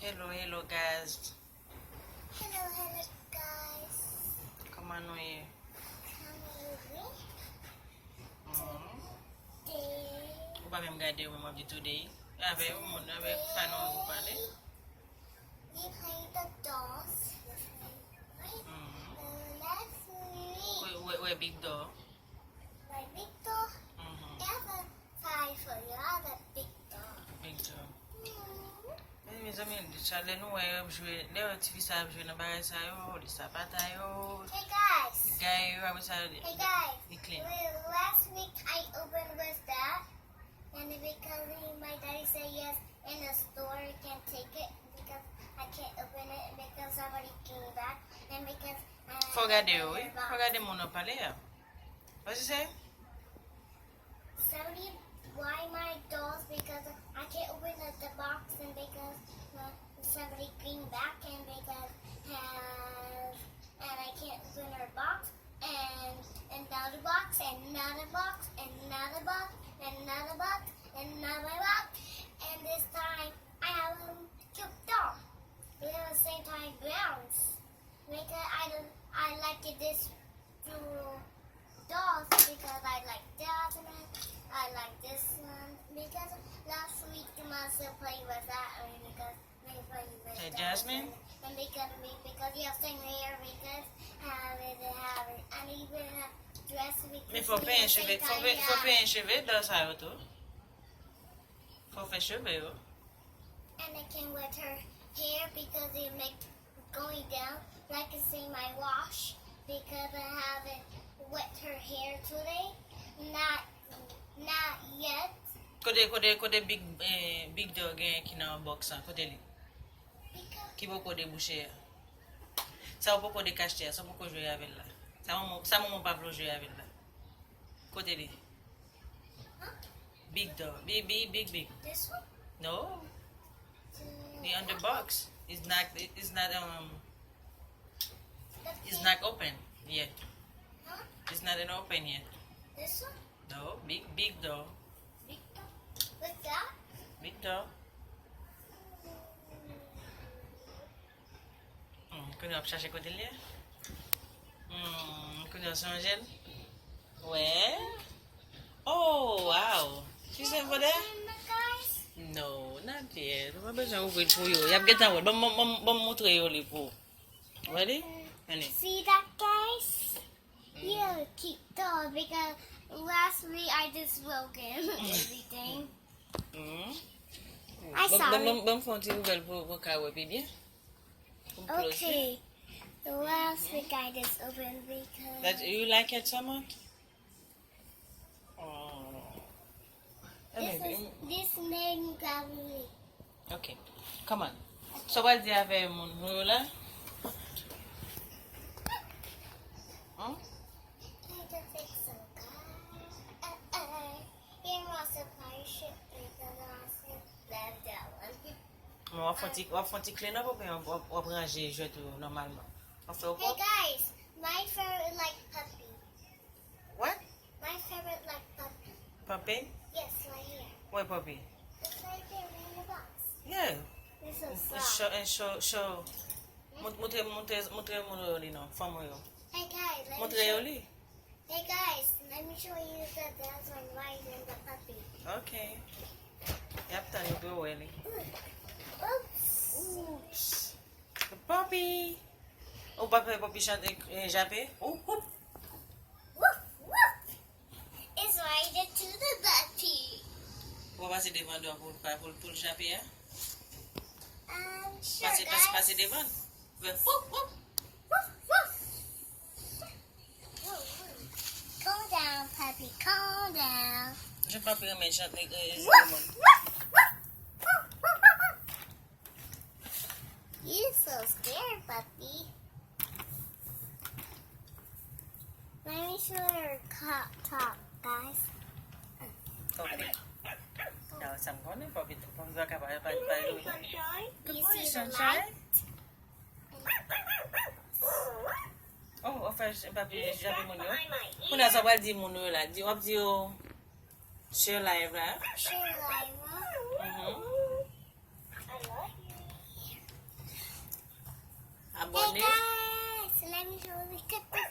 Hello guys. Hello guys. Comment nous est? Ou pas même garder au moment du today? Avec Fanon vous parler? We play the dolls. Last week, Ouais, big door. my big doll, that's a size for you. Other big doll. Big door. Mes amis, Charlie nous a joué, les petits fils a joué dans bagage ça yo, les sapata yo, Hey guys. gars yo, avec ça, Hey guys. il clean. Last week I opened with that, and because my daddy said yes, in the store you can take it because I can't open it because somebody came back and because. Faut regarder yo, oui. Faut regarder mon nom parler. What's it say? Somebody why my dolls because I can't open the box and because somebody came back and because and I can't open her box and another box and another box and another box and another box and another box and this time I have a cute doll. But at the same time browns because I like this to dolls because I like that and I like this one because last week Masa played with that and because they played with Hey, that Jasmine? and because you have same hair because have it and even dress because Mais faut we faire un have cheveu, same faut kind faire un cheveu dans ça yo tout. Faut faire cheveu yo. and I can wet her hair because it make going down like I say my wash because I haven't wet her hair today not yet Côté big dog qui dans box hein, côté li. because Qui beaucoup de boucher. Ça beaucoup de cacheter, ça beaucoup jouer avec là. Ça maman pas vouloir jouer avec là. Côté li. huh? Big dog. Big. This one? No. The on the box. It's not it's not open yet. Huh? It's not an open yet. This one? No, big dog. Big dog? With that? Big dog. Qu'on a cherché côté là. Qu'on a changé. Ouais. Oh, wow. Tu sais pas there? Guys? No, not yet. Pas besoin d'ouvrir pour yo. Y a get down. Bon montrer yo les pour. Ready? Allez. See that, guys? Yeah, cute doll because last week I just broke it everything. I saw it. Bon font une nouvelle pour Kawa bien. Okay. The last week I just opened because That you like it so much? Oh. this name got me. Okay. Come on. So what do you have mon là? Hein? I just think so, guys. Here was a pirate ship because I said that one. On va faire un petit clean up ou bien on va ranger je tout normalement. On fait au Hey quoi? guys, my favorite like puppy. What? My favorite like puppy. Puppy? Yes, right here. Where puppy? It's right there in the box. Yeah. This is Show. Montre mon li non, femme yo. Hey guys, Montre yo li. Hey guys, let me show you that that's one right in the puppy. Okay. Yep, tan yo go really. Oops. Oops. The puppy. Oh, puppy chante jappé. Oh. Woof, woof. It's right into the puppy. On va passer devant pour le jappé. Sure, guys. Passer devant. Woof, woof. Calm down, puppy. Calm down. Je ne peux pas remettre chanter. Woof. You're so scared, puppy. Let me show your top, guys. Okay. Now, some corner puppy va capable You see the sunshine? light? Oh, enfin, papi, j'avais mon yo. On a ça va dire mon yo là. Dis, on dit yo. Share live là. Sure, Lyra. Mhm. I love you. Hey abonné. guys, let me show you the